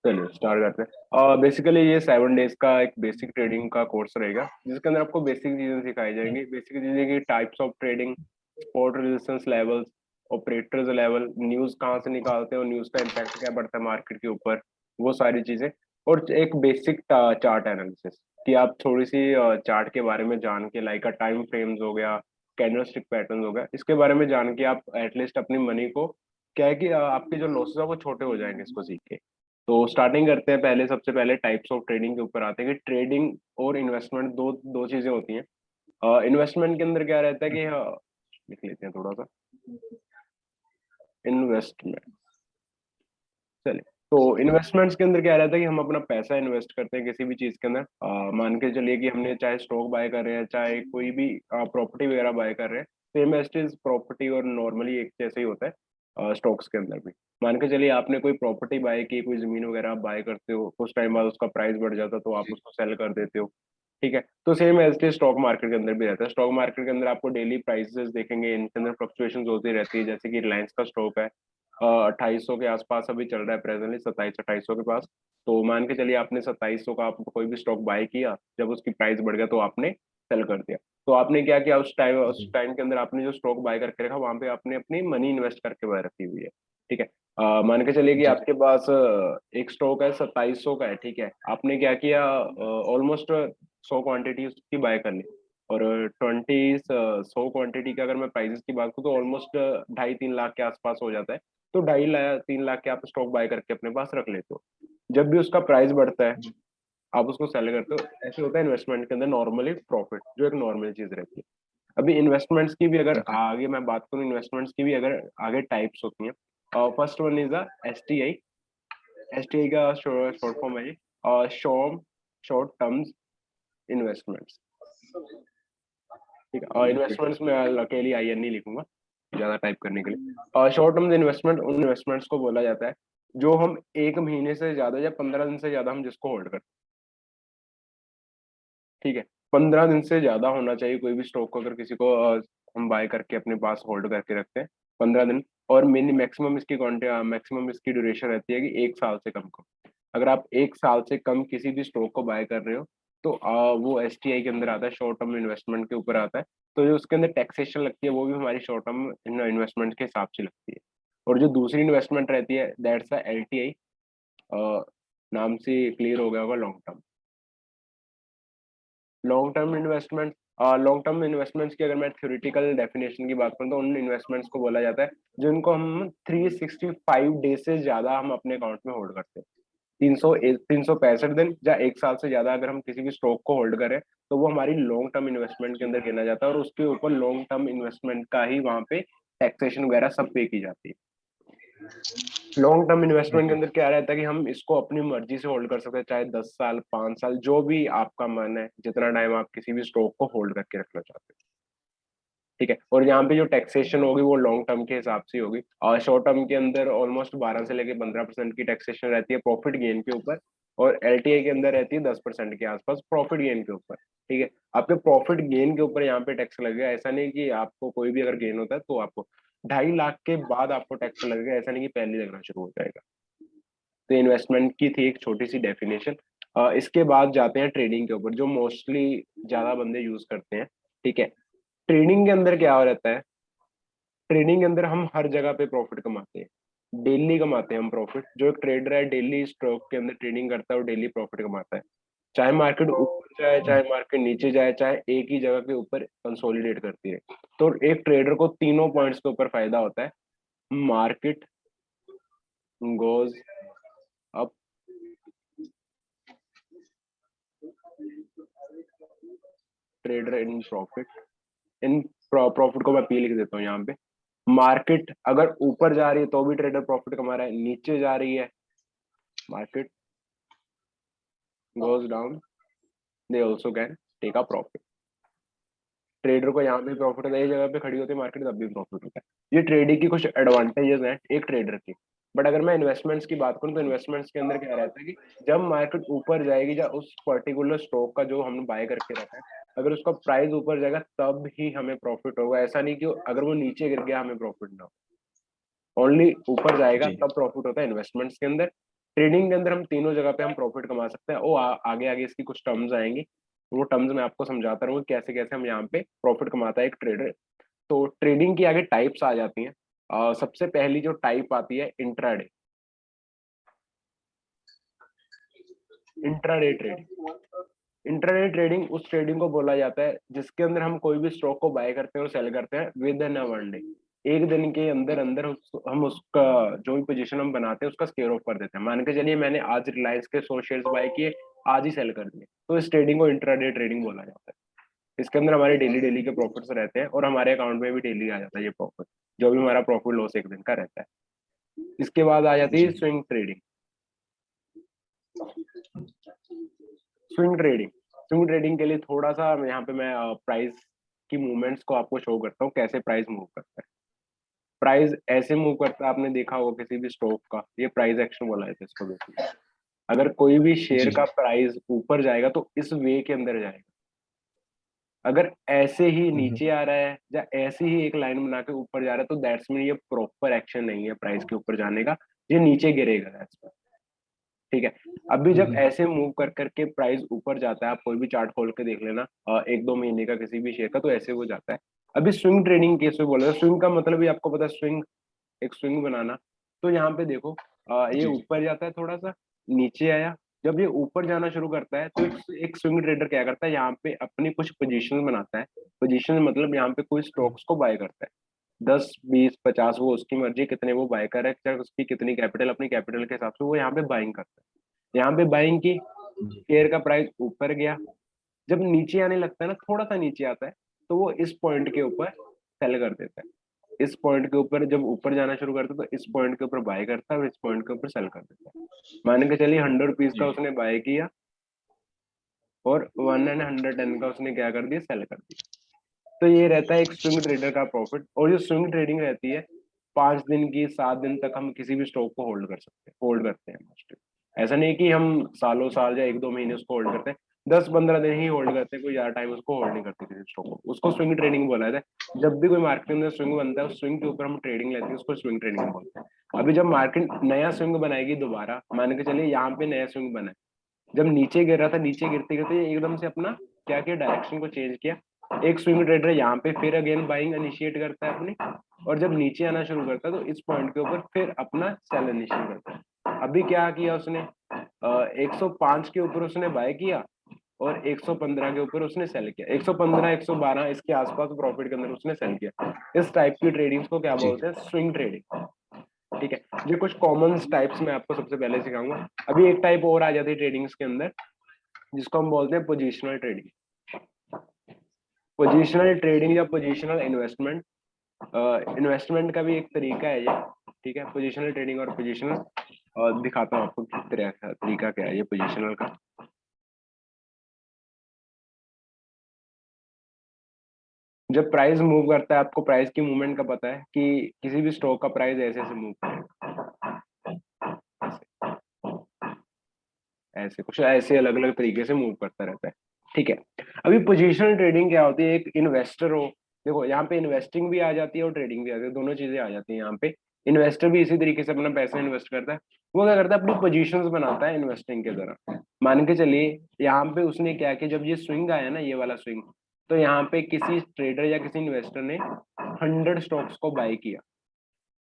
चलिए स्टार्ट करते हैं। बेसिकली ये 7 डेज का एक बेसिक ट्रेडिंग का कोर्स रहेगा, जिसके अंदर आपको बेसिक चीजें सिखाई जाएंगी। बेसिक चीजें की types of trading, support resistance levels, operators level, news कहाँ से निकालते हैं और न्यूज का इम्पैक्ट क्या पड़ता है मार्केट के ऊपर, वो सारी चीजें। और एक बेसिक चार्ट एनालिसिस, कि आप थोड़ी सी चार्ट के बारे में जान के, लाइक टाइम फ्रेम्स हो गया, कैंडलस्टिक पैटर्न हो गया, इसके बारे में जान के आप एटलीस्ट अपनी मनी को, क्या है कि आपके जो लॉसेस है वो छोटे हो जाएंगे इसको सीख के। तो स्टार्टिंग करते हैं। पहले सबसे पहले टाइप्स ऑफ ट्रेडिंग के ऊपर आते हैं कि ट्रेडिंग और इन्वेस्टमेंट दो दो चीजें होती हैं। इन्वेस्टमेंट के अंदर क्या रहता है कि लिख लेते हैं थोड़ा सा। इन्वेस्टमेंट, चलिए। तो इन्वेस्टमेंट्स के अंदर क्या रहता है कि हम अपना पैसा इन्वेस्ट करते हैं किसी भी चीज के अंदर। मान के चलिए कि हमने चाहे स्टॉक बाय कर रहे हैं, चाहे कोई भी प्रॉपर्टी वगैरह बाय कर रहे हैं, तो इन्वेस्ट इज प्रॉपर्टी, और नॉर्मली एक जैसे ही होता है स्टॉक्स के अंदर भी। मान के चलिए आपने कोई प्रॉपर्टी बाय की, कोई जमीन वगैरह आप बाय करते हो, कुछ टाइम बाद उसका प्राइस बढ़ जाता है तो आप उसको सेल कर देते हो। ठीक है, तो सेम एज के स्टॉक मार्केट के अंदर भी रहता है। स्टॉक मार्केट के अंदर आपको डेली प्राइसेस देखेंगे, इनके अंदर फ्लक्चुएशन होती रहती है। जैसे कि रिलायंस का स्टॉक है 2800 के आसपास अभी चल रहा है, प्रेजेंटली 2700-2800 के पास। तो मान के चलिए आपने 2700 का आप कोई भी स्टॉक बाय किया, जब उसकी प्राइस बढ़ गया तो आपने सेल कर दिया। तो आपने क्या किया, उस टाइम के अंदर आपने जो स्टॉक बाय करके रखा, वहां पे आपने अपनी मनी इन्वेस्ट करके बाय रखी हुई है। ठीक है, मान के चलिए कि जी। आपके पास एक स्टॉक है 2700 का है। ठीक है, आपने क्या किया, ऑलमोस्ट 100 क्वांटिटी उसकी बाय कर ली। और 100 क्वांटिटी का अगर मैं प्राइसेस की बात करूँ तो ऑलमोस्ट 2.5-3 लाख के आसपास हो जाता है। तो 2.5 लाख 3 लाख के आप स्टॉक बाय करके अपने पास रख लेते हो। जब भी उसका प्राइस बढ़ता है जी। आप उसको सेल करते हो। ऐसे होता है इन्वेस्टमेंट के अंदर नॉर्मली प्रॉफिट, जो एक नॉर्मल चीज रहती है। अभी इन्वेस्टमेंट्स की भी अगर ओके। आगे मैं बात करूँ, इन्वेस्टमेंट्स की भी अगर आगे टाइप्स होती हैं। First one is the STI। STI का शॉर्ट फॉर्म है ये शॉर्ट टर्म्स इन्वेस्टमेंट्स। ठीक है, और ओके। इन्वेस्टमेंट्स में अकेली IN नहीं लिखूंगा ज्यादा टाइप करने के लिए। शॉर्ट टर्म इन्वेस्टमेंट उन इन्वेस्टमेंट्स को बोला जाता है जो हम 1 महीने से ज्यादा या 15 दिन से ज्यादा हम जिसको होल्ड करते हैं। ठीक है, 15 दिन से ज्यादा होना चाहिए कोई भी स्टॉक को, अगर किसी को हम बाय करके अपने पास होल्ड करके रखते हैं 15 दिन। और मैक्सिमम इसकी ड्यूरेशन रहती है कि 1 साल से कम को। अगर आप 1 साल से कम किसी भी स्टॉक को बाय कर रहे हो तो वो STI के अंदर आता है, शॉर्ट टर्म इन्वेस्टमेंट के ऊपर आता है। तो जो उसके अंदर टैक्सेशन लगती है वो भी हमारी शॉर्ट टर्म इन्वेस्टमेंट के हिसाब से लगती है। और जो दूसरी इन्वेस्टमेंट रहती है दैट्स LTI। नाम से क्लियर हो गया होगा, long term. Long term investments की अगर मैं थ्योरेटिकल डेफिनेशन की बात करूँ तो उन इन्वेस्टमेंट्स को बोला जाता है जिनको हम 365 डेज से ज्यादा हम अपने अकाउंट में होल्ड करते हैं। 365 दिन या 1 साल से ज्यादा अगर हम किसी भी स्टॉक को होल्ड करें तो वो हमारी लॉन्ग टर्म इन्वेस्टमेंट के अंदर गिना जाता है, और उसके ऊपर लॉन्ग टर्म इन्वेस्टमेंट का ही वहां पे टैक्सेशन वगैरह सब पे की जाती है। लॉन्ग टर्म इन्वेस्टमेंट के ओके। अंदर क्या रहता है कि हम इसको अपनी मर्जी से होल्ड कर सकते हैं, चाहे 10 साल 5 साल जो भी आपका मन है, जितना टाइम आप किसी भी स्टॉक को होल्ड करके रखना चाहते हैं। ठीक है, और यहाँ पे जो टैक्सेशन होगी वो लॉन्ग टर्म के हिसाब से होगी, और शॉर्ट टर्म के अंदर ऑलमोस्ट 12 से लेके 15% की टैक्सेशन रहती है प्रॉफिट गेन के ऊपर। और LTI के अंदर रहती है 10% के आसपास प्रॉफिट गेन के ऊपर। ठीक है, आपके प्रॉफिट गेन के ऊपर यहाँ पे टैक्स लगेगा। ऐसा नहीं कि आपको कोई भी अगर गेन होता है तो आपको 2.5 लाख के बाद आपको टैक्स लगेगा, ऐसा नहीं कि पहले लगना शुरू हो जाएगा। तो इन्वेस्टमेंट की थी एक छोटी सी डेफिनेशन। इसके बाद जाते हैं ट्रेडिंग के ऊपर, जो मोस्टली ज्यादा बंदे यूज करते हैं। ठीक है, ट्रेडिंग के अंदर क्या हो रहता है, ट्रेडिंग के अंदर हम हर जगह पे प्रॉफिट कमाते हैं, डेली कमाते हैं हम प्रॉफिट। जो एक ट्रेडर है डेली स्टॉक के अंदर ट्रेडिंग करता है वो डेली प्रॉफिट कमाता है। चाहे मार्केट ऊपर जाए चाहे मार्केट नीचे जाए, चाहे एक ही जगह के ऊपर कंसोलिडेट करती है, तो एक ट्रेडर को तीनों पॉइंट्स के ऊपर फायदा होता है। Market goes up, trader in profit. In profit को मैं पी लिख देता हूँ यहाँ पे। मार्केट अगर ऊपर जा रही है तो भी ट्रेडर प्रॉफिट कमा रहा है, नीचे जा रही है market goes down, they also can take a profit. Trader को यहाँ भी प्रॉफिट होता है, एक जगह पे खड़ी होती है मार्केट तब भी प्रॉफिट होता है। ये ट्रेडिंग की कुछ एडवांटेजेस हैं एक ट्रेडर की। बट अगर मैं इन्वेस्टमेंट्स की बात करूँ तो इन्वेस्टमेंट्स के अंदर क्या रहता है कि जब मार्केट ऊपर जाएगी या उस पर्टिकुलर स्टॉक का जो हमने बाय करके रखा है, अगर उसका प्राइस ऊपर जाएगा तब ही हमें प्रॉफिट होगा। ऐसा नहीं कि अगर वो नीचे गिर गया हमें प्रॉफिट ना हो। ओनली ऊपर जाएगा जी। तब प्रॉफिट होता है इन्वेस्टमेंट्स के अंदर। ट्रेडिंग के अंदर हम तीनों जगह पे हम प्रॉफिट कमा सकते हैं। वो आगे आगे इसकी कुछ टर्म्स आएंगी, वो टर्म्स मैं आपको समझाता रहूंगा कैसे कैसे हम यहाँ पे प्रॉफिट कमाता है एक ट्रेडर। तो ट्रेडिंग की आगे टाइप्स आ जाती हैं। सबसे पहली जो टाइप आती है intraday. Intraday trading, intraday trading उस ट्रेडिंग को बोला जाता है जिसके अंदर हम कोई भी स्टॉक को बाय करते हैं और सेल करते हैं with in a one day. एक दिन के अंदर अंदर हम उसका जो भी पोजीशन हम बनाते हैं उसका स्क्वेयर ऑफ कर देते हैं। मान के चलिए मैंने आज रिलायंस के 100 शेयर्स बाय किए, आज ही सेल कर दिए, तो इस ट्रेडिंग को इंट्राडे ट्रेडिंग बोला जाता है। इसके अंदर हमारे डेली डेली के प्रॉफिट्स रहते हैं और हमारे अकाउंट में भी डेली आ जाता है ये प्रॉफिट, जो भी हमारा प्रॉफिट लॉस एक दिन का रहता है। इसके बाद आ जाती है जी। Swing trading. Swing trading, swing trading के लिए थोड़ा सा यहाँ पे मैं प्राइस की मूवमेंट्स को आपको शो करता हूँ कैसे प्राइस मूव करता है। प्राइस ऐसे मूव करता है, आपने देखा होगा किसी भी स्टॉक का, ये प्राइस एक्शन बोला जाता है इसको बेसिकली। अगर कोई भी शेयर जी। का प्राइस ऊपर जाएगा तो इस वे के अंदर जाएगा। अगर ऐसे ही नीचे आ रहा है या ऐसे ही एक लाइन बना के ऊपर जा रहा है तो दैट्स मीन ये प्रॉपर एक्शन नहीं है प्राइस के ऊपर जाने का, ये नीचे गिरेगा दैट्स मीन। ठीक है। अभी जब ऐसे मूव कर करके प्राइस ऊपर जाता है, आप कोई भी चार्ट खोल के देख लेना एक दो महीने का किसी भी शेयर का, तो ऐसे हो जाता है। अभी स्विंग ट्रेडिंग केस में बोला, स्विंग का मतलब ही आपको पता है, स्विंग एक स्विंग बनाना। तो यहाँ पे देखो ये जी। ऊपर जाता है थोड़ा सा, नीचे आया, जब ये ऊपर जाना शुरू करता है तो एक स्विंग ट्रेडर क्या करता है, यहाँ पे अपनी कुछ पोजीशन बनाता है। पोजीशन मतलब यहाँ पे कोई स्टॉक्स को बाय करता है, 10 20 50, वो उसकी मर्जी कितने वो बाय कर रहा है, चाहे उसकी कितनी कैपिटल, अपनी कैपिटल के हिसाब से वो यहाँ पे बाइंग करता है। यहाँ पे बाइंग की, जी। शेयर का प्राइस ऊपर गया, जब नीचे आने लगता है ना, थोड़ा सा नीचे आता है, तो वो इस पॉइंट के ऊपर सेल कर देता है। इस पॉइंट के ऊपर जब ऊपर जाना शुरू करता है तो इस पॉइंट के ऊपर बाय करता है और इस पॉइंट के ऊपर सेल कर देता है। मान के चलिए 100 रुपीज का जी। उसने बाय किया और 110 का उसने क्या कर दिया, सेल कर दिया। तो ये रहता है एक स्विंग ट्रेडर का प्रॉफिट। और जो स्विंग ट्रेडिंग रहती है 5 दिन की, 7 दिन तक हम किसी भी स्टॉक को होल्ड कर सकते हैं, होल्ड करते हैं मोस्टली। ऐसा नहीं कि हम सालों साल या एक दो महीने उसको होल्ड करते हैं, 10 15 दिन ही होल्ड करते हैं, कोई ज्यादा टाइम उसको होल्ड नहीं करते किसी स्टॉक को, उसको स्विंग ट्रेडिंग बोला जाता है। जब भी कोई मार्केट में स्विंग बनता है उस स्विंग के ऊपर हम ट्रेडिंग लेते हैं, उसको स्विंग ट्रेडिंग बोलते हैं। अभी जब मार्केट नया स्विंग बनाएगी दोबारा, मान के चलिए यहाँ पे नया स्विंग बना है, जब नीचे गिर रहा था, नीचे गिरते गिरते ये एकदम से अपना क्या किया, डायरेक्शन को चेंज किया। एक स्विंग ट्रेडर यहाँ पे फिर अगेन बाइंग इनिशिएट करता है अपनी, और जब नीचे आना शुरू करता है तो इस पॉइंट के ऊपर फिर अपना सेल इनिशिएट करता है। अभी क्या किया उसने, 105 के ऊपर उसने बाय किया और 115 के ऊपर उसने सेल किया, 115 112 इसके आसपास प्रॉफिट के अंदर उसने सेल किया। इस टाइप की ट्रेडिंग्स को क्या जी। बोलते हैं, स्विंग ट्रेडिंग। ठीक है। ये कुछ कॉमन टाइप्स मैं आपको सबसे पहले सिखाऊंगा। अभी एक टाइप और आ जाती है ट्रेडिंग्स के अंदर जिसको हम बोलते हैं पोजिशनल ट्रेडिंग। पोजिशनल ट्रेडिंग या पोजिशनल इन्वेस्टमेंट, इन्वेस्टमेंट का भी एक तरीका है ये। ठीक है। पोजिशनल ट्रेडिंग और पोजिशनल दिखाता हूँ आपको किस तरह का तरीका क्या है ये पोजिशनल का। जब प्राइस मूव करता है, आपको प्राइस की मूवमेंट का पता है कि किसी भी स्टॉक का प्राइस ऐसे ऐसे मूव करेगा, ऐसे कुछ ऐसे अलग अलग तरीके से मूव करता रहता है। ठीक है। अभी पोजिशनल ट्रेडिंग क्या होती है, एक इन्वेस्टर हो, देखो यहाँ पे इन्वेस्टिंग भी आ जाती है और ट्रेडिंग भी आ जाती है, दोनों चीजें आ जाती हैं यहाँ पे। इन्वेस्टर भी इसी तरीके से अपना पैसा इन्वेस्ट करता है। वो क्या करता है, अपनी पोजीशंस बनाता है इन्वेस्टिंग के तरह। मान के चलिए यहाँ पे उसने क्या किया, जब ये स्विंग आया ना, ये वाला स्विंग, तो यहाँ पे किसी ट्रेडर या किसी इन्वेस्टर ने 100 स्टॉक्स को बाय किया,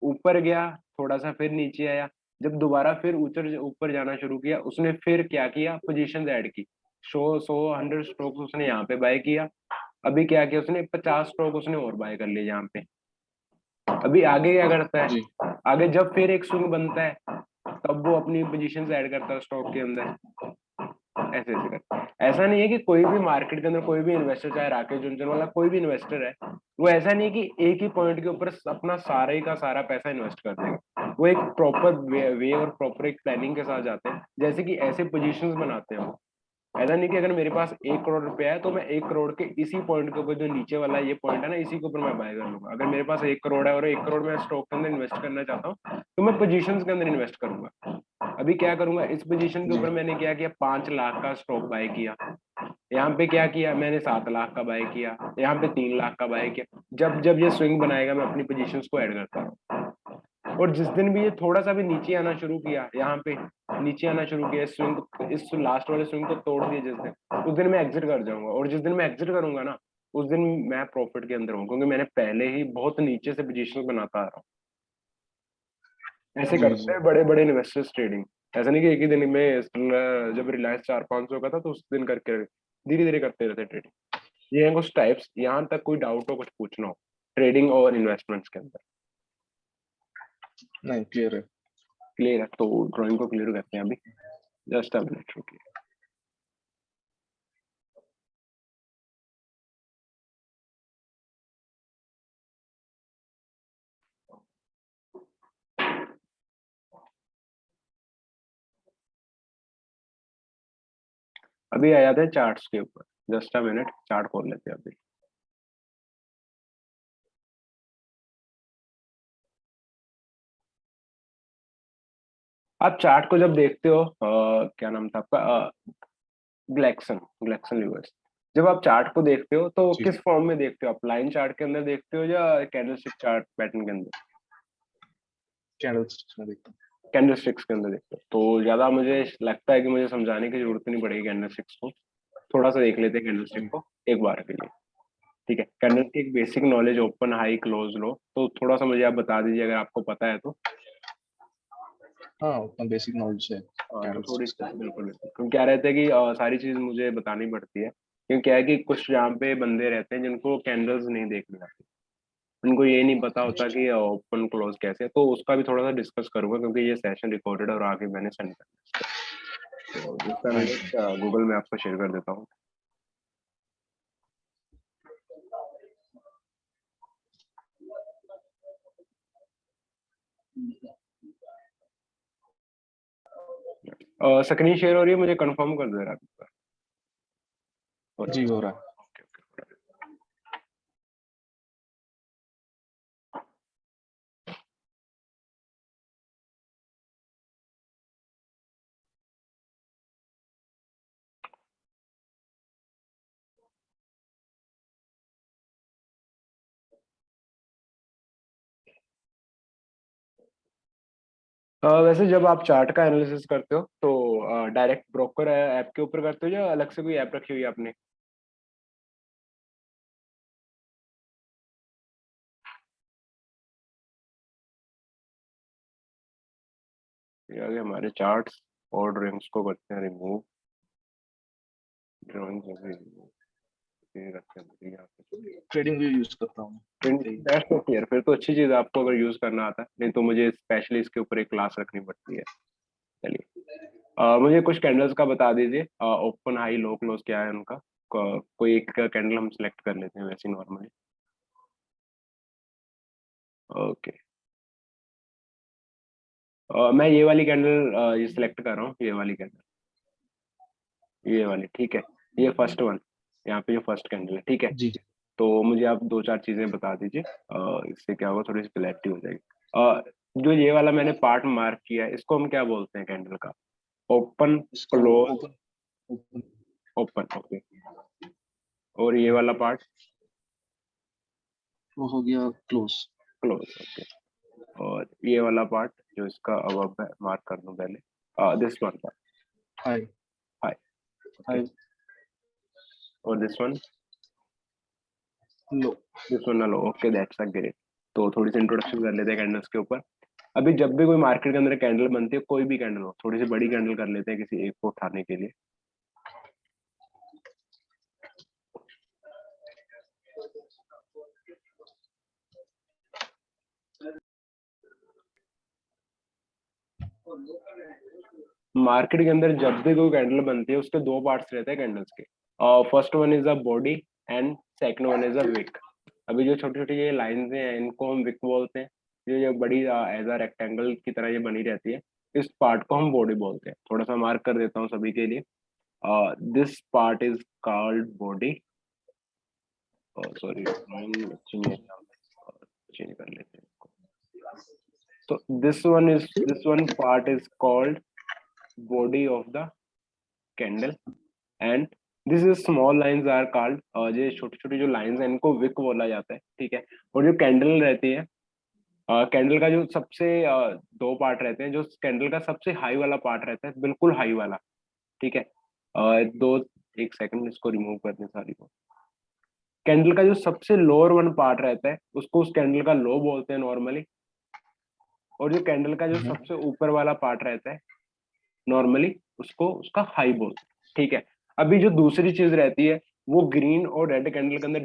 ऊपर गया, थोड़ा सा फिर नीचे आया, जब दोबारा फिर ऊपर ऊपर जाना शुरू किया, उसने फिर क्या किया, पोजीशंस ऐड की, 100 100 उसने यहाँ पे बाय किया। अभी क्या किया उसने, 50 स्टॉक उसने और बाय कर लिए यहाँ पे। अभी आगे क्या करता जी। है, आगे जब फिर एक स्विंग बनता है तब वो अपनी पोजीशंस ऐड करता है स्टॉक के अंदर, ऐसे ऐसे करता है। ऐसा नहीं है कि कोई भी मार्केट के अंदर कोई भी इन्वेस्टर, चाहे राकेश जुनझुन वाला कोई भी इन्वेस्टर है, वो ऐसा नहीं है कि एक ही पॉइंट के ऊपर अपना सारा ही का सारा पैसा इन्वेस्ट कर देगा। वो एक प्रॉपर वे और प्रॉपर एक प्लानिंग के साथ जाते हैं, जैसे कि ऐसे पोजीशंस बनाते हैं वो। ऐसा नहीं कि अगर मेरे पास 1 करोड़ रुपया है तो मैं 1 करोड़ के इसी पॉइंट के ऊपर, जो नीचे वाला ये पॉइंट है ना, इसी के ऊपर मैं बाय कर लूंगा। अगर मेरे पास 1 करोड़ है और 1 करोड़ मैं स्टॉक के अंदर इन्वेस्ट करना चाहता हूँ तो मैं पोजीशंस के अंदर इन्वेस्ट करूंगा। अभी क्या करूंगा, इस पोजीशन के जी। ऊपर मैंने क्या किया, 5 लाख का स्टॉक बाय किया, यहाँ पे क्या किया मैंने, 7 लाख का बाय किया, यहाँ पे 3 लाख का बाय किया। जब जब ये स्विंग बनाएगा मैं अपनी पोजीशंस को ऐड करता हूँ। और जिस दिन भी ये थोड़ा सा भी नीचे आना शुरू किया, यहाँ पे नीचे आना शुरू किया, स्विंग इस लास्ट वाले स्विंग को तोड़ दिया जिस दिन, उस दिन मैं एग्जिट कर जाऊंगा। और जिस दिन मैं एग्जिट करूंगा ना, उस दिन मैं प्रॉफिट के अंदर हूँ, क्योंकि मैंने पहले ही बहुत नीचे से पोजीशन बनाता आ रहा हूँ। ऐसे जी करते जी। हैं बड़े बड़े इन्वेस्टर्स ट्रेडिंग। ऐसा नहीं कि एक ही दिन में, जब रिलायंस 400-500 का था तो उस दिन करके धीरे धीरे करते रहते ट्रेडिंग। ये हैं कुछ टाइप्स। यहाँ तक कोई डाउट हो, कुछ पूछना हो ट्रेडिंग और इन्वेस्टमेंट्स के अंदर? नहीं, क्लियर है। क्लियर है, तो ड्राइंग को क्लियर करते हैं अभी। जस्ट अ मिनट रुकिए। अभी आ जाते हैं चार्ट्स के ऊपर। जस्ट अ मिनट, चार्ट खोल लेते हैं अभी। आप चार्ट को जब देखते हो, क्या नाम था आपका, ग्लैक्सन, ग्लैक्सन लीवर्स। जब आप चार्ट को देखते हो तो जी, किस फॉर्म में देखते हो? आप लाइन चार्ट के अंदर देखते हो या कैंडलस्टिक चार्ट पैटर्न के अंदर? कैंडल में देखता कैंडलस्टिक्स के अंदर देखते हो तो ज्यादा मुझे लगता है कि मुझे समझाने की जरूरत नहीं पड़ेगी कैंडलस्टिक्स को। थोड़ा सा देख लेते हैं कैंडलस्टिक हूँ। को एक बार के लिए। ठीक है, कैंडल की एक basic knowledge, open high close low, तो थोड़ा सा मुझे आप बता दीजिए अगर आपको पता है तो। हाँ, उतना बेसिक नॉलेज है हाँ तो कैंडल थोड़ी का। बिल्कुल बिल्कुल, क्योंकि क्या रहता है कि सारी चीज मुझे बतानी पड़ती है, क्योंकि क्या है कि कुछ यहाँ पे बंदे रहते हैं जिनको कैंडल्स नहीं देखने आती, उनको ये नहीं पता होता अच्छा। कि ओपन क्लोज कैसे है। तो उसका भी थोड़ा सा डिस्कस करूंगा, क्योंकि ये सेशन रिकॉर्डेड है और आगे मैंने सेंड करना है। तो जिसका हाँ जी। मैं गूगल में आपको शेयर कर देता हूँ। स्क्रीन शेयर हो रही है, मुझे कंफर्म कर दे रहा है। हो रहा जी, है। हो रहा है। Okay okay. वैसे जब आप चार्ट का एनालिसिस करते हो तो डायरेक्ट ब्रोकर ऐप के ऊपर करते हो या अलग से कोई ऐप रखी हुई है आपने? ये आगे हमारे चार्ट्स और ड्राइंग्स को करते हैं रिमूव। ड्राइंग्स अभी remove करके रखते हैं यहाँ पे। ट्रेडिंग भी यूज करता हूँ मैं। यही। दैट्स ओके यार, फिर तो अच्छी चीज है आपको अगर यूज करना आता है, नहीं तो मुझे स्पेशली इसके ऊपर एक क्लास रखनी पड़ती है। चलिए, मुझे कुछ कैंडल्स का बता दीजिए, ओपन हाई लो क्लोज क्या है उनका। कोई एक कैंडल हम सिलेक्ट कर लेते हैं वैसे नॉर्मली। ओके, मैं ये वाली कैंडल ये सिलेक्ट कर रहा हूँ, ये वाली कैंडल, ये वाली, ठीक है। ये फर्स्ट वन, यहाँ पे जो फर्स्ट कैंडल है, ठीक है। जी जी। तो मुझे आप दो चार चीजें बता दीजिए, इससे क्या होगा, थोड़ी सी क्लैरिटी हो जाएगी। जो ये वाला मैंने पार्ट मार्क किया है, इसको हम क्या बोलते हैं कैंडल का? ओपन, इसको close, open open open, okay. और ये वाला पार्ट? वो हो गया क्लोज। Close, okay. और ये वाला पार्ट जो इसका अब है, मार्क कर दूं पहले, this one part, high. High, okay. High. और this one, low. This one low, okay, that's a great. तो थोड़ी सी इंट्रोडक्शन कर लेते हैं कैंडल्स के ऊपर। अभी जब भी कोई मार्केट के अंदर कैंडल बनती है, कोई भी कैंडल हो, थोड़ी सी बड़ी कैंडल कर लेते हैं किसी एक को उठाने के लिए। मार्केट के अंदर जब भी कोई कैंडल बनती है, उसके दो पार्ट्स रहते हैं कैंडल्स के। First one is a body and second one is a week. अभी जो छोटी छोटी ये लाइंस हैं, इनको हम विक बोलते हैं। ये बड़ी एज अ रेक्टेंगल की तरह ये बनी रहती है, इस पार्ट को हम बॉडी बोलते हैं। थोड़ा सा मार्क कर देता हूँ सभी के लिए। This part is called body. Sorry, drawing अच्छी नहीं है यहाँ पे, चेंज कर लेते हैं इसको। तो this one part is called body of the candle, and this is small lines are called, ये छोटी छोटी जो लाइंस हैं इनको विक बोला जाता है, ठीक है। और जो कैंडल रहती है, कैंडल का जो सबसे दो पार्ट रहते हैं, जो कैंडल का सबसे हाई वाला पार्ट रहता है, बिल्कुल हाई वाला, ठीक है, दो, एक सेकंड इसको रिमूव करने सारी को। कैंडल का जो सबसे लोअर वन पार्ट रहता है उसको उस कैंडल का लो बोलते हैं नॉर्मली, और जो कैंडल का जो हम्म, सबसे ऊपर वाला पार्ट रहता है नॉर्मली उसको उसका हाई बोलते हैं, ठीक है। अभी जो दूसरी चीज रहती है वो ग्रीन और रेड कैंडल के अंदर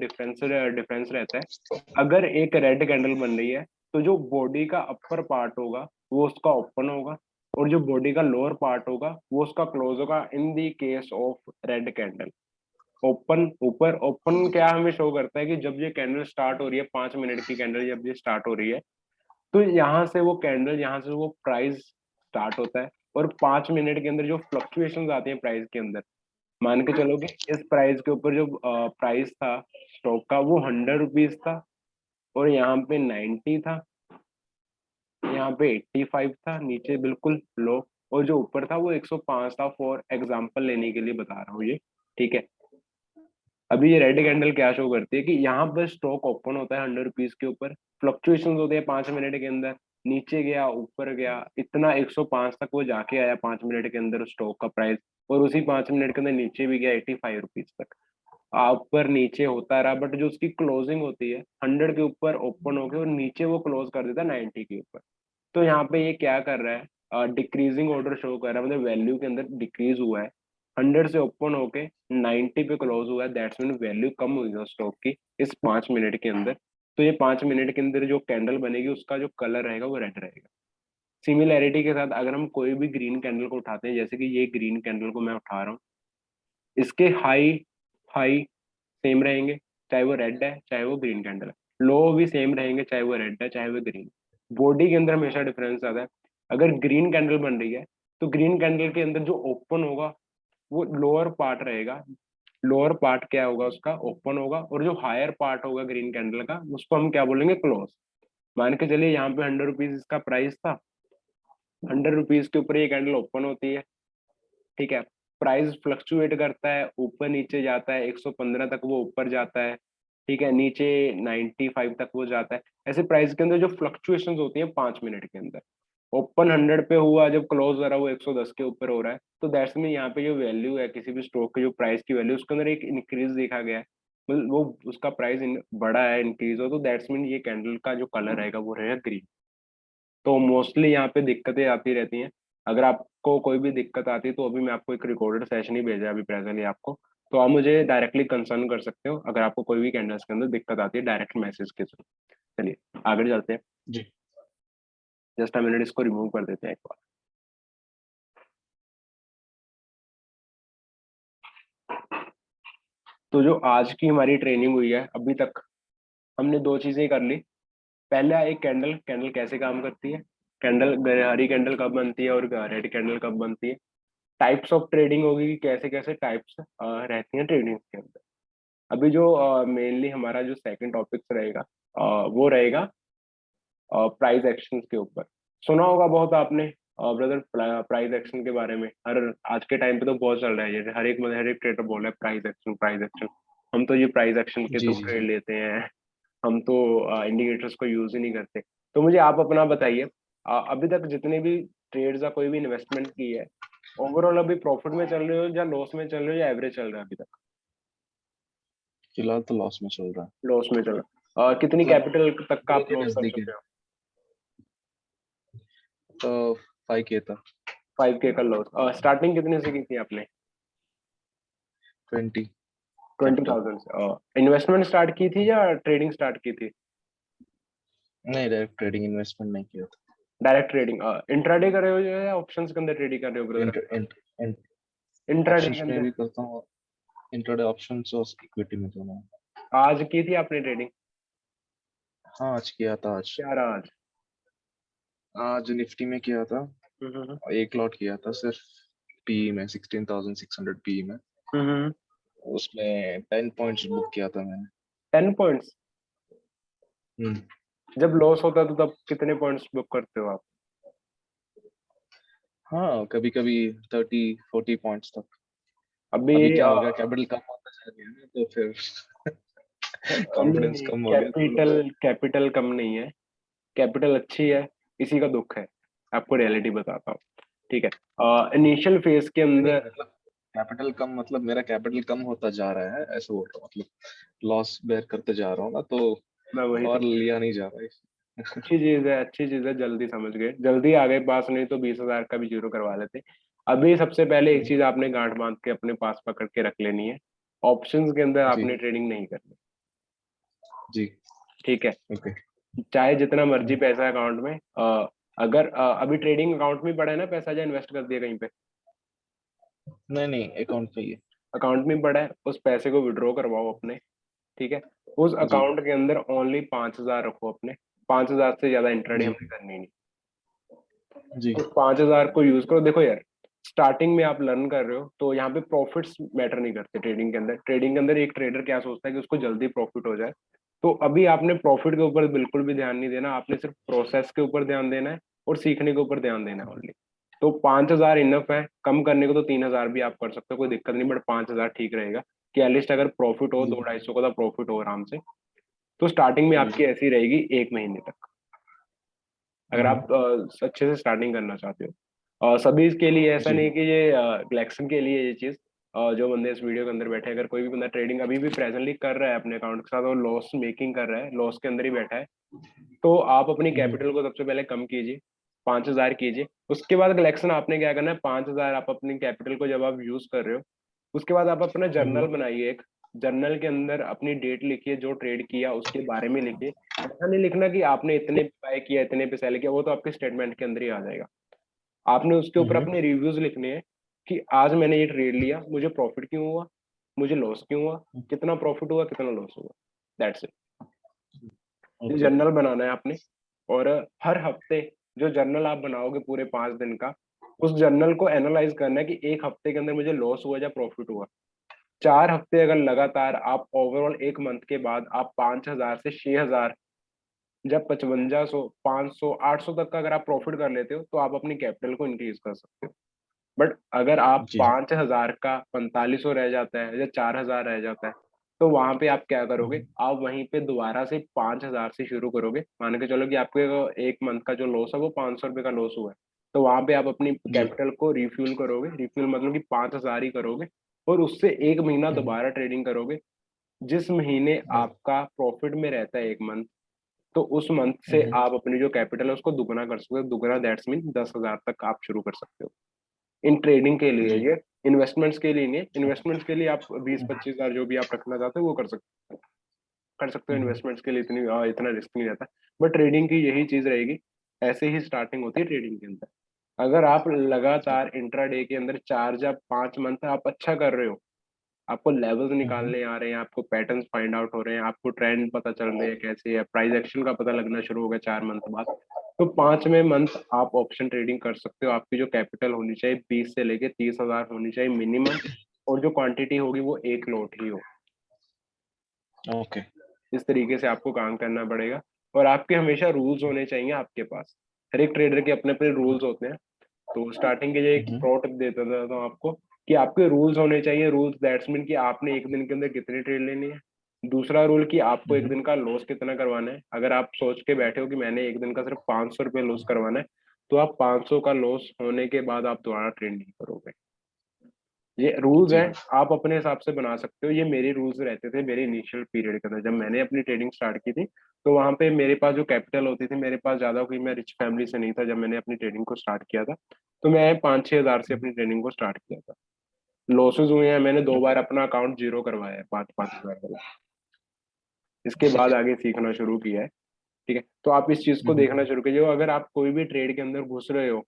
डिफरेंस रहता है। अगर एक रेड कैंडल बन रही है तो जो बॉडी का अपर पार्ट होगा वो उसका ओपन होगा, और जो बॉडी का लोअर पार्ट होगा वो उसका क्लोज होगा in the case of red candle. Open ऊपर, ओपन क्या हमें शो करता है कि जब ये कैंडल स्टार्ट हो रही है, 5 मिनट की कैंडल जब ये स्टार्ट हो रही है, तो यहाँ से वो कैंडल, यहाँ से वो प्राइस स्टार्ट होता है, और 5 मिनट के अंदर जो फ्लक्चुएशन आती है प्राइस के अंदर, मान के चलो कि इस प्राइस के ऊपर जो प्राइस था स्टॉक का वो 100 रुपीज था, और यहाँ पे 90 था, यहाँ पे 85 था, नीचे बिल्कुल लो, और जो ऊपर था वो 105 था, फॉर एग्जाम्पल लेने के लिए बता रहा हूँ ये, ठीक है। अभी ये रेड कैंडल क्या शो करती है कि यहाँ पर स्टॉक ओपन होता है 100 रुपीज के ऊपर, फ्लक्चुएशन होते हैं 5 मिनट के अंदर, नीचे गया ऊपर गया, इतना 105 तक वो जाके आया 5 मिनट के अंदर स्टॉक का प्राइस, और उसी 5 मिनट के अंदर नीचे भी गया 85 रुपीज तक, ऊपर नीचे होता रहा, बट जो उसकी क्लोजिंग होती है 100 के ऊपर ओपन होके और नीचे वो क्लोज कर देता है 90 के ऊपर। तो यहाँ पे ये क्या कर रहा है, डिक्रीजिंग ऑर्डर शो कर रहा है, मतलब वैल्यू के अंदर डिक्रीज हुआ है, 100 से ओपन होके 90 पे क्लोज हुआ है, दैट्स मीन वैल्यू कम हुई है स्टॉक की इस 5 मिनट के अंदर। तो ये 5 मिनट के अंदर जो कैंडल बनेगी उसका जो कलर रहेगा वो रेड रहेगा। सिमिलैरिटी के साथ अगर हम कोई भी ग्रीन कैंडल को उठाते हैं, जैसे कि ये ग्रीन कैंडल को मैं उठा रहा हूँ, इसके हाई हाई सेम रहेंगे, चाहे वो रेड है चाहे वो ग्रीन कैंडल है, लो भी सेम रहेंगे चाहे वो रेड है चाहे वो ग्रीन। बॉडी के अंदर हमेशा डिफरेंस आता है। अगर ग्रीन कैंडल बन रही है तो ग्रीन कैंडल के अंदर जो ओपन होगा वो लोअर पार्ट रहेगा, लोअर पार्ट क्या होगा उसका ओपन होगा, और जो हायर पार्ट होगा ग्रीन कैंडल का उसको हम क्या बोलेंगे क्लोज। मान के चलिए यहाँ पे 100 रुपीज इसका प्राइस था, 100 रुपीज के ऊपर ये कैंडल ओपन होती है, ठीक है। प्राइस फ्लक्चुएट करता है, ऊपर नीचे जाता है, 115 तक वो ऊपर जाता है, ठीक है, नीचे 95 तक वो जाता है। ऐसे प्राइस के अंदर जो फ्लक्चुएशंस होती हैं 5 मिनट के अंदर, ओपन 100 पे हुआ, जब क्लोज हो रहा है वो 110 के ऊपर हो रहा है, तो दैट्स मीन यहाँ पे जो वैल्यू है किसी भी स्टॉक की, जो प्राइस की वैल्यू उसके अंदर एक इंक्रीज देखा गया है, मतलब वो उसका प्राइस बढ़ा है, इंक्रीज हो, तो दैट्स मीन ये कैंडल का जो कलर रहेगा वो रहेगा ग्रीन। तो मोस्टली यहाँ पे दिक्कतें आती रहती हैं। अगर आपको कोई भी दिक्कत आती है तो अभी मैं आपको एक रिकॉर्डेड सेशन ही भेजा है अभी प्रेजेंटली आपको, तो आप मुझे डायरेक्टली कंसर्न कर सकते हो अगर आपको कोई भी कैंडल्स के अंदर दिक्कत आती है डायरेक्ट मैसेज के थ्रू। चलिए आगे चलते हैं, जी। जस्ट अ मिनट इसको रिमूव कर देते हैं एक बार। तो जो आज की हमारी ट्रेनिंग हुई है अभी तक, हमने दो चीजें कर ली। पहला एक कैंडल, कैंडल कैसे काम करती है, कैंडल हरी कैंडल कब बनती है और रेड कैंडल कब बनती है, टाइप्स ऑफ ट्रेडिंग होगी कि कैसे कैसे टाइप्स रहती हैं ट्रेडिंग के अंदर। अभी जो मेनली हमारा जो सेकंड टॉपिक रहेगा वो रहेगा प्राइस एक्शन के ऊपर। सुना होगा बहुत आपने ब्रदर प्राइस एक्शन के बारे में, हर आज के टाइम पे तो बहुत चल रहा है, जैसे हर एक ट्रेडर बोल रहा है प्राइस एक्शन प्राइस एक्शन, हम तो ये प्राइस एक्शन के जी थ्रू जी ट्रेड जी। लेते हैं, हम तो इंडिकेटर्स को यूज ही नहीं करते। तो मुझे आप अपना बताइए, अभी तक जितने भी ट्रेड्स या कोई भी इन्वेस्टमेंट की है, ओवरऑल अभी प्रॉफिट में चल रहे हो या लॉस में चल रहे हो या एवरेज चल रहा है अभी तक? फिलहाल तो लॉस में चल रहा है। लॉस में चल रहा है, कितनी मतलब कैपिटल तक का जीरो आप के लॉस कर नजदीक है। चुके हो? तो 5K था। 5K का लॉस, स्टार्टिंग कितने से की थी आपने? 20 ट्वेंटी कैपिटल। थाउजेंड से इन्वेस्टमेंट स्टार्ट की थी या ट्रेडिंग स्टार्ट की थी? नहीं, डायरेक्ट ट्रेडिंग इन्वेस्टमेंट नहीं किया था। डायरेक्ट ट्रेडिंग, इंट्राडे कर रहे हो या ऑप्शंस के अंदर ट्रेडिंग कर रहे हो ब्रदर इंटर अभी तक? इंट, इंट, इंट्राडे के ऑप्शंस में अंदर भी करता हूँ। इंट्राडे ऑप्शंस और इक्विटी में दोनों। आज की थी आपने ट्रेडिंग? हाँ, आज किया था। आज क्या रहा आज? आज निफ्टी में किया था। हम्म। एक लॉट किया था सिर्फ। पी में 16,600 पी में। हम्म। उसमें 10 पॉइंट्स बुक किया था मैंने। 10 पॉइंट्स? हम्म। जब लॉस होता है तो तब कितने पॉइंट्स बुक करते हो आप? हाँ, कभी कभी 30-40 पॉइंट्स तक। अभी अभी क्या हो गया, कैपिटल कम होता जा रहा है ना, तो फिर नहीं कॉन्फिडेंस नहीं, कम हो गया तो। कैपिटल कैपिटल कम नहीं है, कैपिटल अच्छी है, इसी का दुख है। आपको रियलिटी बताता हूँ, ठीक है। इनिशियल फेज के नहीं नहीं, अंदर मतलब कैपिटल कम, मतलब मेरा कैपिटल कम होता जा रहा है ऐसा बोल रहा हूँ, मतलब लॉस बेयर करते जा रहा हूँ ना, तो मैं वही तो, और लिया नहीं जा रहा है। अच्छी चीज है, अच्छी चीज है, जल्दी समझ गए, जल्दी आ गए पास, नहीं तो 20,000 का भी जीरो करवा लेते। अभी सबसे पहले एक चीज आपने गांठ बांध के अपने पास पकड़ के रख लेनी है, ऑप्शंस के अंदर जी आपने ट्रेडिंग नहीं करनी, जी। ठीक है। ओके। चाहे जितना मर्जी पैसा अकाउंट में, अगर अभी ट्रेडिंग अकाउंट में पड़ा है ना पैसा, या इन्वेस्ट कर दिया कहीं पे? नहीं नहीं, अकाउंट पे ही है। अकाउंट में पड़ा है, उस पैसे को विड्रॉ करवाओ अपने, ठीक है। उस जी अकाउंट के अंदर ओनली 5,000 रखो अपने, 5,000 से ज्यादा इंट्राडे जी हमने करनी नहीं। जी। उस 5,000 को यूज करो। देखो यार, स्टार्टिंग में आप लर्न कर रहे हो, तो यहाँ पे प्रॉफिट्स मैटर नहीं करते ट्रेडिंग के अंदर। ट्रेडिंग के अंदर एक ट्रेडर क्या सोचता है कि उसको जल्दी प्रॉफिट हो जाए। तो अभी आपने प्रॉफिट के ऊपर बिल्कुल भी ध्यान नहीं देना, आपने सिर्फ प्रोसेस के ऊपर ध्यान देना है और सीखने के ऊपर ध्यान देना है ओनली। तो 5,000 इनफ है, कम करने को तो 3,000 भी आप कर सकते हो, कोई दिक्कत नहीं, बट 5,000 ठीक रहेगा कि एटलीस्ट अगर प्रॉफिट हो, जी 200-250 का प्रॉफिट हो आराम से। तो स्टार्टिंग में जी। आपकी ऐसी रहेगी 1 महीने तक, अगर हम्म आप अच्छे से स्टार्टिंग करना चाहते हो। सभी के लिए ऐसा जी नहीं कि ये ग्लेक्सन के लिए ये चीज, जो बंदे इस वीडियो के अंदर बैठे हैं, अगर कोई भी बंदा ट्रेडिंग अभी भी प्रेजेंटली कर रहा है अपने अकाउंट के साथ और लॉस मेकिंग कर रहा है, लॉस के अंदर ही बैठा है, तो आप अपनी हम्म कैपिटल को सबसे पहले कम कीजिए, 5,000 कीजिए। उसके बाद कलेक्शन आपने क्या करना है, 5,000 आप अपनी कैपिटल को जब आप यूज कर रहे हो, उसके बाद आप अपना जर्नल हम्म। बनाइए एक। जर्नल के अंदर अपनी डेट लिखिए, जो ट्रेड किया उसके बारे में लिखिए। ऐसा नहीं लिखना कि आपने इतने पे बाय किया, इतने पे सेल किया, वो तो आपके स्टेटमेंट के अंदर ही आ जाएगा। आपने उसके ऊपर हम्म। अपने रिव्यूज लिखने हैं कि आज मैंने ये ट्रेड लिया, मुझे प्रॉफिट क्यों हुआ, मुझे लॉस क्यों हुआ, कितना प्रॉफिट हुआ, कितना लॉस हुआ, दैट्स इट। ये ओके। जर्नल बनाना है आपने। और हर हफ्ते जो जर्नल आप बनाओगे पूरे 5 दिन का, उस जर्नल को एनालाइज करना है कि एक हफ्ते के अंदर मुझे लॉस हुआ या प्रॉफिट हुआ। 4 हफ्ते अगर लगातार आप ओवरऑल एक मंथ के बाद आप 5,000 से 6,000, जब 5500, 500, 800 तक का अगर आप प्रॉफिट कर लेते हो, तो आप अपनी कैपिटल को इंक्रीज कर सकते हो। बट अगर आप जी। 5,000 का 4500 रह जाता है या 4,000 रह जाता है, तो वहां पे आप क्या करोगे, हम्म आप वहीं पे दोबारा से 5,000 से शुरू करोगे। मान के चलो कि आपके एक मंथ का जो लॉस है वो 500 रुपये का लॉस हुआ है, तो वहां पे आप अपनी जी। कैपिटल को रिफ्यूल करोगे, रिफ्यूल मतलब कि 5,000 ही करोगे, और उससे एक महीना हम्म दोबारा ट्रेडिंग करोगे। जिस महीने आपका प्रॉफिट में रहता है एक मंथ, तो उस मंथ से हम्म। आप अपनी जो कैपिटल है उसको दुगना कर सकते हो। दुगना दैट्स मीन 10,000 तक आप शुरू कर सकते हो। इन ट्रेडिंग के लिए जी। ये, इन्वेस्टमेंट्स के लिए नहीं। इन्वेस्टमेंट्स के लिए आप 20-25,000 जो भी आप रखना चाहते हो वो कर सकते हो हम्म इन्वेस्टमेंट्स के लिए, इतना रिस्क नहीं रहता। बट ट्रेडिंग की यही चीज रहेगी, ऐसे ही स्टार्टिंग होती है ट्रेडिंग के अंदर। अगर आप जी। लगातार इंट्राडे के अंदर 4 या 5 मंथ आप अच्छा कर रहे हो, आपको लेवल्स हम्म निकालने आ रहे हैं, आपको पैटर्न्स फाइंड आउट हो रहे हैं, आपको ट्रेंड पता चल रहे हैं कैसे है, प्राइस एक्शन का पता लगना शुरू हो गया 4 मंथ बाद, तो 5वें मंथ आप ऑप्शन ट्रेडिंग कर सकते हो। आपकी जो कैपिटल होनी चाहिए 20 से लेके 30,000 होनी चाहिए मिनिमम, और जो क्वांटिटी होगी वो एक लॉट ही हो। ओके। इस तरीके से आपको काम करना पड़ेगा। और आपके हमेशा रूल्स होने चाहिए आपके पास। हर एक ट्रेडर के अपने अपने रूल्स होते हैं। तो स्टार्टिंग के लिए एक हम्म प्रो टिप देता था तो आपको, कि आपके रूल्स होने चाहिए। रूल्स दैट्स मीन कि आपने एक दिन के अंदर कितनी ट्रेड लेनी है। दूसरा रूल कि आपको एक हम्म। दिन का लॉस कितना करवाना है। अगर आप सोच के बैठे हो कि मैंने एक दिन का सिर्फ 500 रुपये लॉस करवाना है, तो आप 500 का लॉस होने के बाद आप दोबारा ट्रेड नहीं करोगे। ये रूल्स जी। हैं, आप अपने हिसाब से बना सकते हो। ये मेरे रूल्स रहते थे मेरे इनिशियल पीरियड के अंदर, जब मैंने अपनी ट्रेडिंग स्टार्ट की थी। तो वहां पे मेरे पास जो कैपिटल होती थी, मेरे पास ज्यादा कोई, मैं रिच फैमिली से नहीं था जब मैंने अपनी ट्रेडिंग को स्टार्ट किया था। तो मैं 5-6 हजार से अपनी ट्रेडिंग को स्टार्ट किया था। लॉसेस हुए हैं, मैंने 2 बार अपना अकाउंट जीरो करवाया है 5-5 हजार वाला। इसके बाद आगे सीखना शुरू किया है, ठीक है। तो आप इस चीज को हम्म देखना शुरू कीजिए। अगर आप कोई भी ट्रेड के अंदर घुस रहे हो,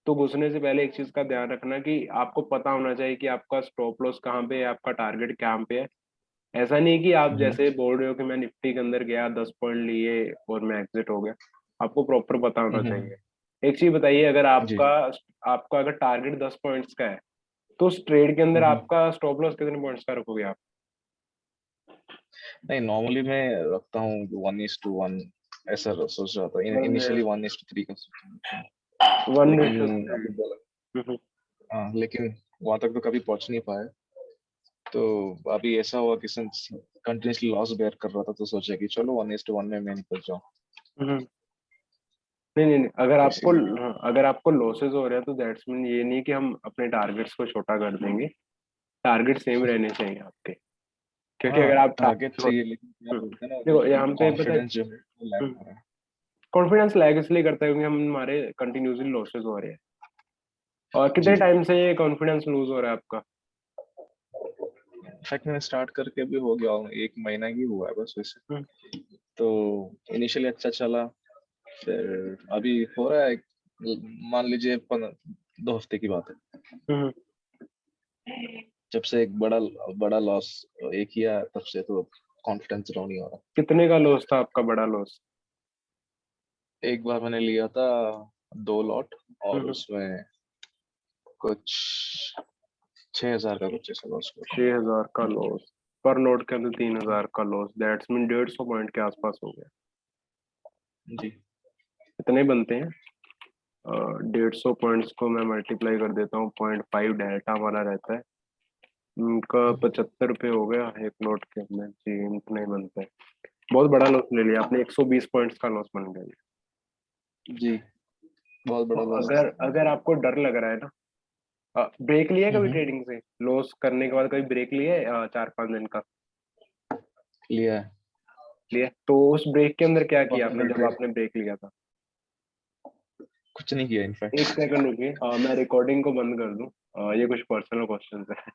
तो घुसने से पहले एक चीज का ध्यान रखना कि आपको पता होना चाहिए कि आपका स्टॉप लॉस कहाँ पे है, आपका टारगेट कहाँ पे है। ऐसा नहीं कि आप हम्म। जैसे बोल रहे हो कि मैं निफ्टी के अंदर गया, 10 पॉइंट लिए और मैं एग्जिट हो गया। आपको प्रॉपर पता होना हम्म। चाहिए। एक चीज बताइए, अगर जी। आपका आपका अगर टारगेट 10 पॉइंट्स का है, तो उस ट्रेड के अंदर हम्म। आपका स्टॉप लॉस कितने पॉइंट्स का रखोगे आप? नहीं, नॉर्मली मैं रखता हूँ 1:1, ऐसा सोच रहा था। वन इनिशियली 1:3 का सोचा था, वन लेकिन रेशियो अभी बोला। थ्री हाँ, लेकिन वहां तक तो कभी पहुंच नहीं पाया। तो अभी ऐसा हुआ कि सिंस कंटिन्यूसली लॉस बेयर कर रहा था, तो सोचा कि चलो 1:1 में मैं निकल जाऊँ। हम्म, नहीं नहीं नहीं, अगर तो आपको इसीलिए हाँ, अगर आपको लॉसेस हो रहे हैं तो दैट्स मीन ये नहीं कि हम अपने टारगेट्स को छोटा कर देंगे, टारगेट सेम रहने चाहिए आपके। क्योंकि अगर हाँ आप टारगेट चाहिए, लेकिन क्या हम्म, बोलते हैं ना, देखो यहाँ पे पता है, कॉन्फिडेंस जो है वो लैक हो रहा है। कॉन्फिडेंस लैग इसलिए करता है क्योंकि हम हमारे कंटिन्यूसली लॉसेस हो रहे हैं। और कितने जी, टाइम से ये कॉन्फिडेंस लूज हो रहा है आपका? इनफैक्ट मैंने स्टार्ट करके भी हो गया, 1 महीना ही हुआ है बस वैसे। हम्म, तो इनिशियली अच्छा चला, फिर अभी हो रहा है, मान लीजिए 2 हफ्ते की बात है, हम्म, जब से एक बड़ा बड़ा लॉस एक ही आया, तब से तो कॉन्फिडेंस डाउन ही हो रहा कितने का लॉस था आपका बड़ा लॉस? है। एक बार मैंने लिया था 2 लॉट, और हम्म, उसमें कुछ 6,000 का कुछ ऐसा लॉस हुआ था। 6,000 का लॉस, पर नोट के अंदर 3,000 का लॉस, दैट्स मीन 150 पॉइंट के आसपास हो गया। जी कितने बनते हैं? 150 पॉइंट्स को मैं मल्टीप्लाई कर देता हूँ, 0.5 डेल्टा हमारा रहता है उनका, 75 रुपये हो गया एक नोट के अंदर जी, इतना ही बनता है। बहुत बड़ा लॉस ले लिया आपने, 120 पॉइंट्स का लॉस बन गया ये। जी, बहुत तो बड़ा लॉस था। अगर अगर आपको डर लग रहा है ना, ब्रेक लिया है कभी हम्म, ट्रेडिंग से? लॉस करने के बाद कभी ब्रेक लिया है 4-5 दिन का? लिया है। लिया है। तो उस ब्रेक के अंदर क्या किया आपने परमानेंट जब ट्रेड आपने ब्रेक लिया था? कुछ नहीं किया एक इनफैक्ट। सेकंड रुकिए, मैं रिकॉर्डिंग को बंद कर दूं, ये कुछ पर्सनल क्वेश्चन है।